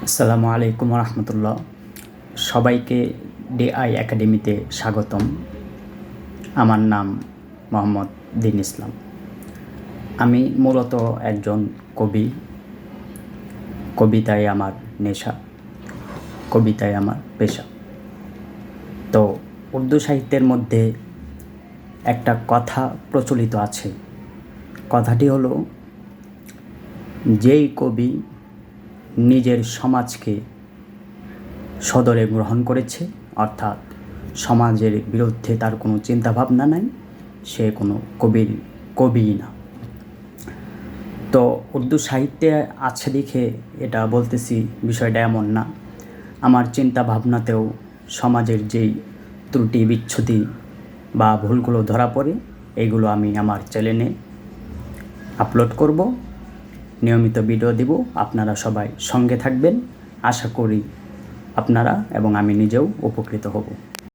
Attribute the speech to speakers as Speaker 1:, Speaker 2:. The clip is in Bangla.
Speaker 1: আসসালামু আলাইকুম রহমতুল্লাহ। সবাইকে ডিআই একাডেমিতে স্বাগতম। আমার নাম মোহাম্মদ দিন ইসলাম। আমি মূলত একজন কবি। কবিতায় আমার নেশা, কবিতায় আমার পেশা। তো উর্দু সাহিত্যের মধ্যে একটা কথা প্রচলিত আছে। কথাটি হলো, যেই কবি নিজের সমাজকে সদরে গ্রহণ করেছে, অর্থাৎ সমাজের বিরুদ্ধে তার কোনো চিন্তাভাবনা নাই, সে কোনো কবিই না। তো উর্দু সাহিত্যে আছে দেখে এটা বলতেছি, বিষয়টা এমন না। আমার চিন্তা ভাবনাতেও সমাজের যেই ত্রুটি বিচ্ছুতি বা ভুলগুলো ধরা পড়ে, এইগুলো আমি আমার চ্যানেলে আপলোড করব, নিয়মিত ভিডিও দিব। আপনারা সবাই সঙ্গে থাকবেন। আশা করি আপনারা এবং আমি নিজেও উপকৃত হব।